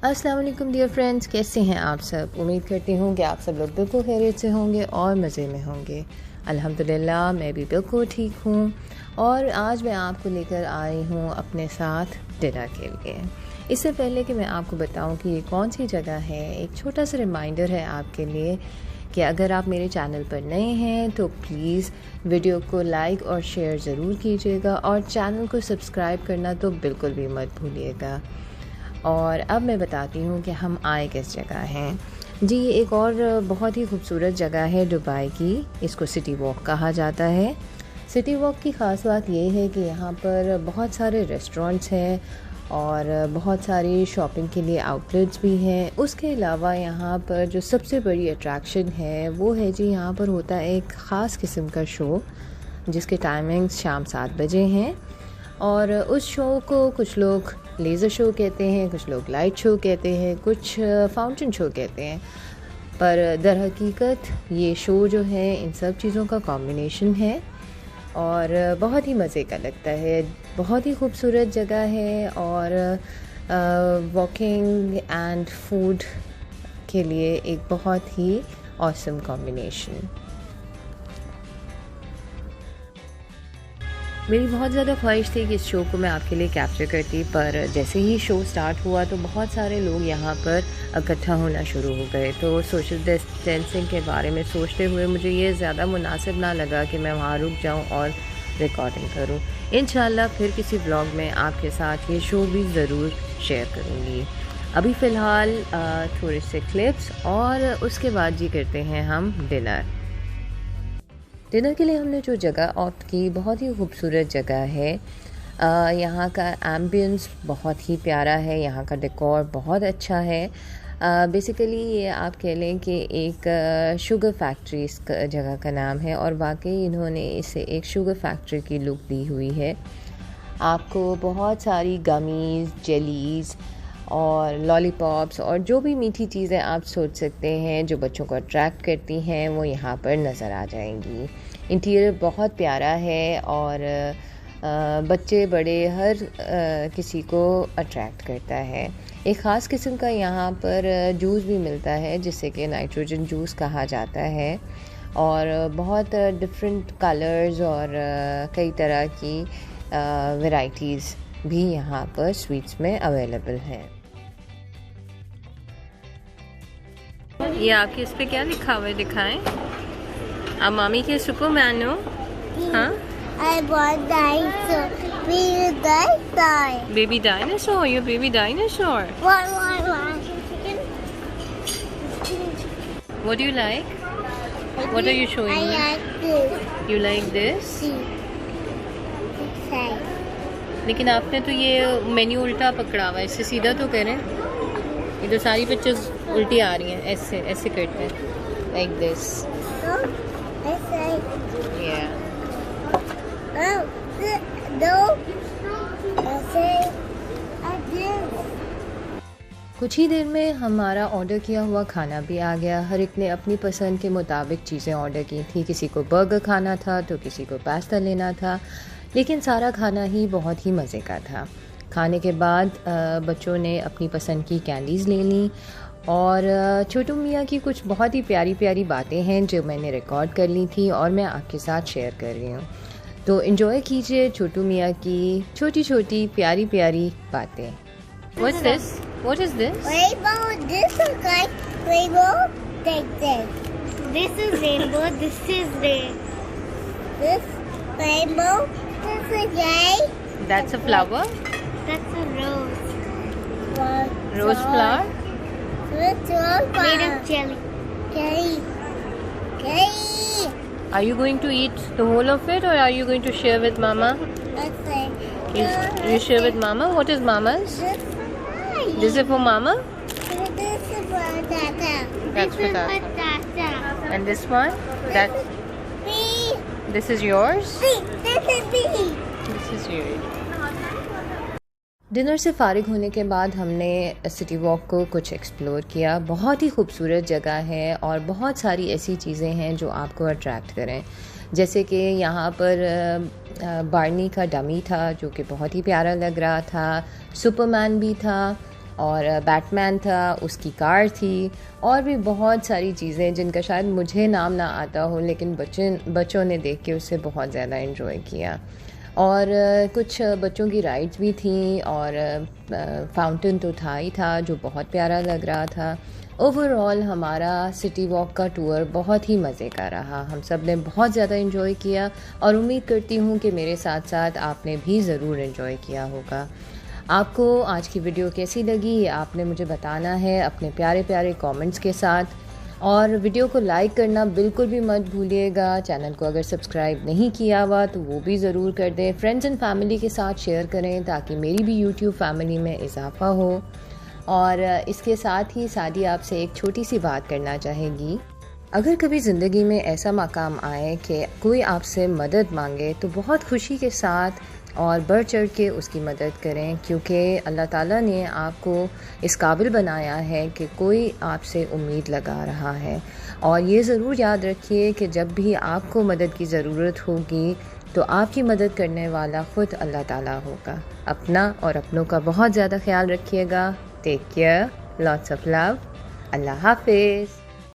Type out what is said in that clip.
अस्सलाम वालेकुम dear friends, कैसे हैं आप सब। उम्मीद करती हूँ कि आप सब लोग बिल्कुल खैरियत से होंगे और मज़े में होंगे। अल्हम्दुलिल्लाह मैं भी बिल्कुल ठीक हूँ और आज मैं आपको लेकर आई हूँ अपने साथ डिनर के लिए। इससे पहले कि मैं आपको बताऊँ कि ये कौन सी जगह है, एक छोटा सा रिमाइंडर है आपके लिए कि अगर आप मेरे चैनल पर नए हैं तो प्लीज़ वीडियो को लाइक और शेयर ज़रूर कीजिएगा और चैनल को सब्सक्राइब करना तो बिल्कुल भी मत भूलिएगा। और अब मैं बताती हूँ कि हम आए किस जगह हैं। जी, ये एक और बहुत ही खूबसूरत जगह है दुबई की, इसको सिटी वॉक कहा जाता है। सिटी वॉक की ख़ास बात ये है कि यहाँ पर बहुत सारे रेस्टोरेंट्स हैं और बहुत सारी शॉपिंग के लिए आउटलेट्स भी हैं। उसके अलावा यहाँ पर जो सबसे बड़ी अट्रैक्शन है वो है जी, यहाँ पर होता है एक ख़ास किस्म का शो जिसके टाइमिंग्स शाम 7 बजे हैं और उस शो को कुछ लोग लेज़र शो कहते हैं, कुछ लोग लाइट शो कहते हैं, कुछ फाउंटेन शो कहते हैं। पर दर हकीकत ये शो जो है इन सब चीज़ों का कॉम्बिनेशन है और बहुत ही मज़े का लगता है। बहुत ही खूबसूरत जगह है और वॉकिंग एंड फूड के लिए एक बहुत ही ऑसम कॉम्बिनेशन। मेरी बहुत ज़्यादा ख्वाहिश थी कि इस शो को मैं आपके लिए कैप्चर करती, पर जैसे ही शो स्टार्ट हुआ तो बहुत सारे लोग यहाँ पर इकट्ठा होना शुरू हो गए। तो सोशल डिस्टेंसिंग के बारे में सोचते हुए मुझे ये ज़्यादा मुनासिब ना लगा कि मैं वहाँ रुक जाऊँ और रिकॉर्डिंग करूँ। इंशाल्लाह फिर किसी ब्लॉग में आपके साथ ये शो भी ज़रूर शेयर करूँगी। अभी फ़िलहाल थोड़े से क्लिप्स और उसके बाद जी करते हैं हम डिनर के लिए हमने जो जगह ऑप्ट की बहुत ही खूबसूरत जगह है। यहाँ का एम्बियंस बहुत ही प्यारा है, यहाँ का डेकोर बहुत अच्छा है। बेसिकली ये आप कह लें कि एक शुगर फैक्ट्री इस जगह का नाम है और वाकई इन्होंने इसे एक शुगर फैक्ट्री की लुक दी हुई है। आपको बहुत सारी गमीज़, जेलीज़ और लॉलीपॉप्स और जो भी मीठी चीज़ें आप सोच सकते हैं जो बच्चों को अट्रैक्ट करती हैं वो यहाँ पर नज़र आ जाएंगी। इंटीरियर बहुत प्यारा है और बच्चे बड़े हर किसी को अट्रैक्ट करता है। एक ख़ास किस्म का यहाँ पर जूस भी मिलता है जिसे कि नाइट्रोजन जूस कहा जाता है और बहुत डिफरेंट कलर्स और कई तरह की वैराइटीज़ भी यहाँ पर स्वीट्स में अवेलेबल हैं। ये आपके इस पे क्या लिखा हुआ है, दिखाएं। आप मामी के सुपरमैन हो? हाँ, I want dinosaur. Baby dinosaur. Baby dinosaur, you baby dinosaur. One. What do you like? What are you showing me? I like this. You like this? See. This लेकिन आपने तो ये मेन्यू उल्टा पकड़ा हुआ है, इससे सीधा तो करें। ये तो सारी पिक्चर्स उल्टी आ रही हैं, ऐसे ऐसे करते हैं, लाइक दिस। Yeah. कुछ ही देर में हमारा ऑर्डर किया हुआ खाना भी आ गया। हर एक ने अपनी पसंद के मुताबिक चीज़ें ऑर्डर की थी। किसी को बर्गर खाना था तो किसी को पास्ता लेना था, लेकिन सारा खाना ही बहुत ही मज़े का था। खाने के बाद बच्चों ने अपनी पसंद की कैंडीज़ ले ली और छोटू मियाँ की कुछ बहुत ही प्यारी प्यारी बातें हैं जो मैंने रिकॉर्ड कर ली थी और मैं आपके साथ शेयर कर रही हूँ। तो एंजॉय कीजिए छोटू मियाँ की छोटी छोटी प्यारी प्यारी बातें। What's this? What is this? Rainbow. This is like rainbow. Take this. This is rainbow. This is this rainbow. This is yay. That's a flower. That's a rose. Rose flower. It's made of jelly. Jelly. Are you going to eat the whole of it or are you going to share with Mama? Let's say. You share with Mama? What is Mama's? This is for Mama? This is for Tata. That's for Tata. Tata. And this one? That. B. This is yours? B. This is B. This is yours. Dinner से फ़ारिग होने के बाद हमने city walk को कुछ explore किया। बहुत ही खूबसूरत जगह है और बहुत सारी ऐसी चीज़ें हैं जो आपको अट्रैक्ट करें, जैसे कि यहाँ पर बार्नी का डमी था जो कि बहुत ही प्यारा लग रहा था। सुपरमैन भी था और बैटमैन था, उसकी कार थी, और भी बहुत सारी चीज़ें जिनका शायद मुझे नाम ना आता हो, लेकिन बच्चों ने देख के उसे बहुत ज़्यादा एंजॉय किया। और कुछ बच्चों की राइड्स भी थी, और फाउंटेन तो था ही था जो बहुत प्यारा लग रहा था। ओवरऑल हमारा सिटी वॉक का टूर बहुत ही मज़े का रहा। हम सब ने बहुत ज़्यादा एंजॉय किया, और उम्मीद करती हूँ कि मेरे साथ साथ आपने भी ज़रूर एंजॉय किया होगा। आपको आज की वीडियो कैसी लगी ये आपने मुझे बताना है अपने प्यारे प्यारे कमेंट्स के साथ, और वीडियो को लाइक करना बिल्कुल भी मत भूलिएगा। चैनल को अगर सब्सक्राइब नहीं किया हुआ तो वो भी ज़रूर कर दें। फ्रेंड्स एंड फैमिली के साथ शेयर करें ताकि मेरी भी यूट्यूब फैमिली में इजाफा हो। और इसके साथ ही सादी आपसे एक छोटी सी बात करना चाहेगी। अगर कभी ज़िंदगी में ऐसा मकाम आए कि कोई आपसे मदद मांगे तो बहुत खुशी के साथ और बढ़ चढ़ के उसकी मदद करें, क्योंकि अल्लाह ताला ने आपको इस काबिल बनाया है कि कोई आपसे उम्मीद लगा रहा है। और ये ज़रूर याद रखिए कि जब भी आपको मदद की ज़रूरत होगी तो आपकी मदद करने वाला ख़ुद अल्लाह ताला होगा। अपना और अपनों का बहुत ज़्यादा ख्याल रखिएगा। Take care, lots of love, अल्लाह हाफिज़।